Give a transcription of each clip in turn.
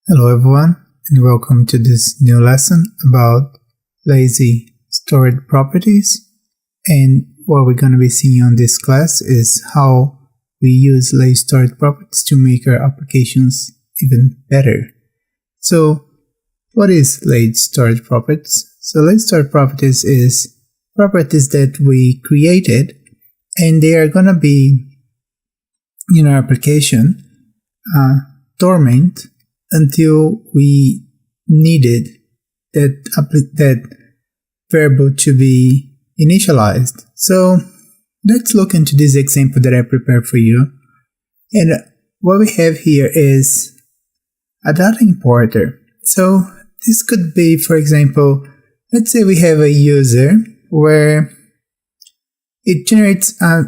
Hello everyone, and welcome to this new lesson about lazy stored properties. And what we're going to be seeing on this class is how we use lazy stored properties to make our applications even better. So what is lazy stored properties? So lazy stored properties is properties that we created, and they are going to be in our application dormant until we needed that variable to be initialized. So let's look into this example that I prepared for you. And what we have here is a data importer. So this could be, for example, let's say we have a user where it generates a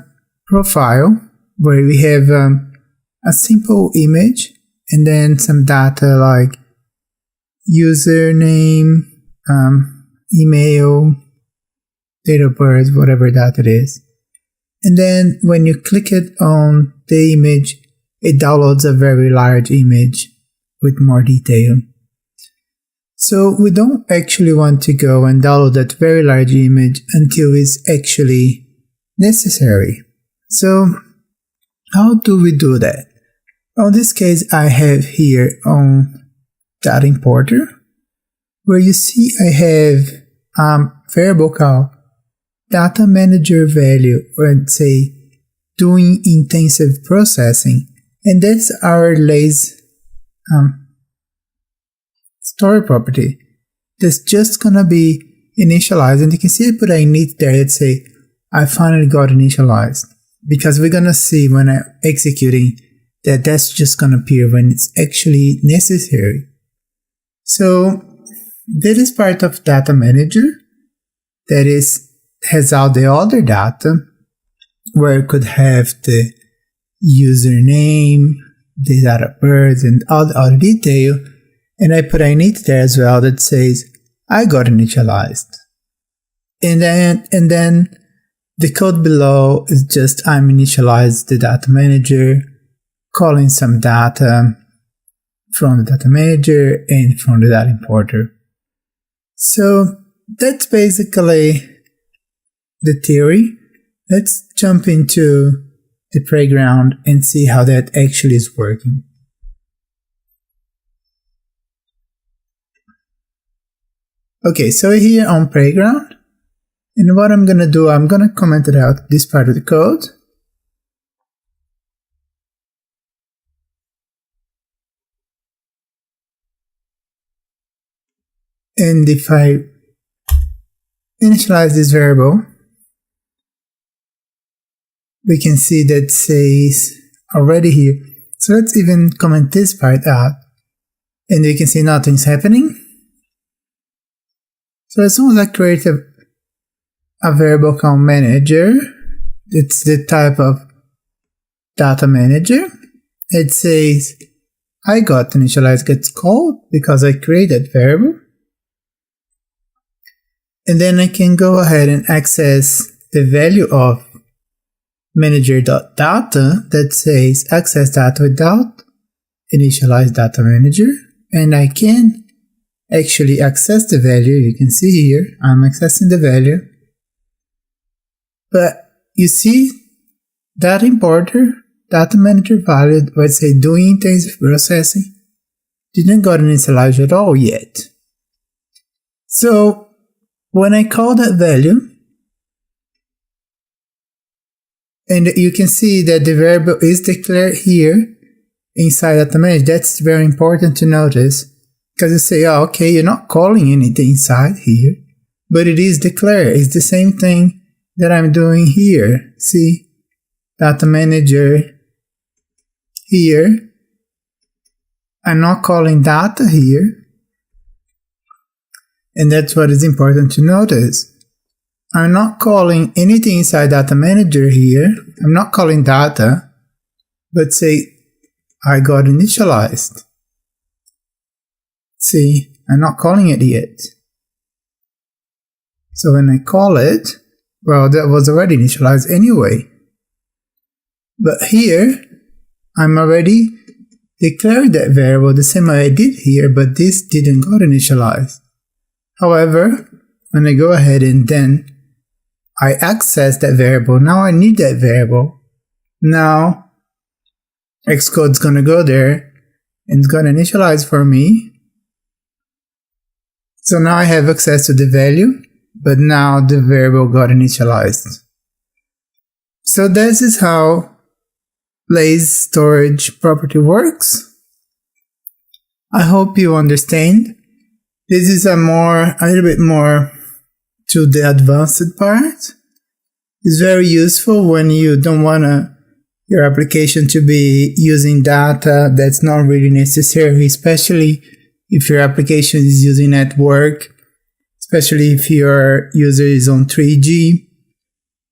profile where we have a simple image and then some data like username, email, date of birth, whatever that it is. And then when you click it on the image, it downloads a very large image with more detail. So we don't actually want to go and download that very large image until it's actually necessary. So how do we do that? In this case, I have here on data importer, where you see I have a variable called data manager value, or say doing intensive processing, and that's our lazy story property. That's just gonna be initialized, and you can see I put a init there that say I finally got initialized, because we're gonna see when I'm executing that's just going to appear when it's actually necessary. So that is part of data manager that has all the other data where it could have the username, the date of birth, and all the other detail. And I put a init there as well that says I got initialized. And then the code below is just I'm initialized the data manager, calling some data from the data manager and from the data importer. So that's basically the theory. Let's jump into the playground and see how that actually is working. Okay, so here on playground, and what I'm gonna do, I'm gonna comment it out this part of the code. And if I initialize this variable, we can see that says already here. So let's even comment this part out, and you can see nothing's happening. So as soon as I create a variable called manager, it's the type of data manager, it says I got initialized gets called because I created variable. And then I can go ahead and access the value of manager.data that says access data without initialize data manager. And I can actually access the value. You can see here, I'm accessing the value. But you see, data importer, data manager value, let's say doing intensive processing, didn't got initialized at all yet. So when I call that value, and you can see that the variable is declared here inside data manager. That's very important to notice, because you say, oh, okay, you're not calling anything inside here, but it is declared. It's the same thing that I'm doing here. See, data manager here. I'm not calling data here. And that's what is important to notice. I'm not calling anything inside data manager here. I'm not calling data, but say I got initialized. See, I'm not calling it yet. So when I call it, well, that was already initialized anyway. But here, I'm already declare that variable the same way I did here, but this didn't got initialized. However, when I go ahead and then I access that variable, now I need that variable. Now Xcode's gonna go there and it's gonna initialize for me. So now I have access to the value, but now the variable got initialized. So this is how lazy storage property works. I hope you understand. This is a little bit more to the advanced part. It's very useful when you don't want your application to be using data that's not really necessary, especially if your application is using network, especially if your user is on 3G.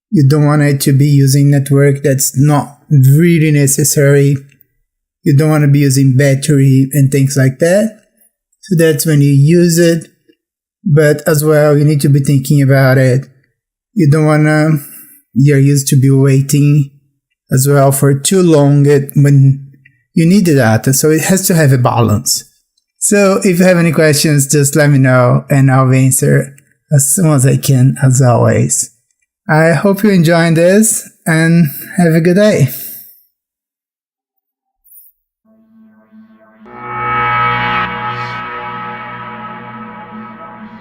You don't want it to be using network that's not really necessary. You don't want to be using battery and things like that. So that's when you use it. But as well, you need to be thinking about it. You don't want your user to be waiting as well for too long when you need the data. So it has to have a balance. So if you have any questions, just let me know and I'll answer as soon as I can, as always. I hope you enjoyed this and have a good day.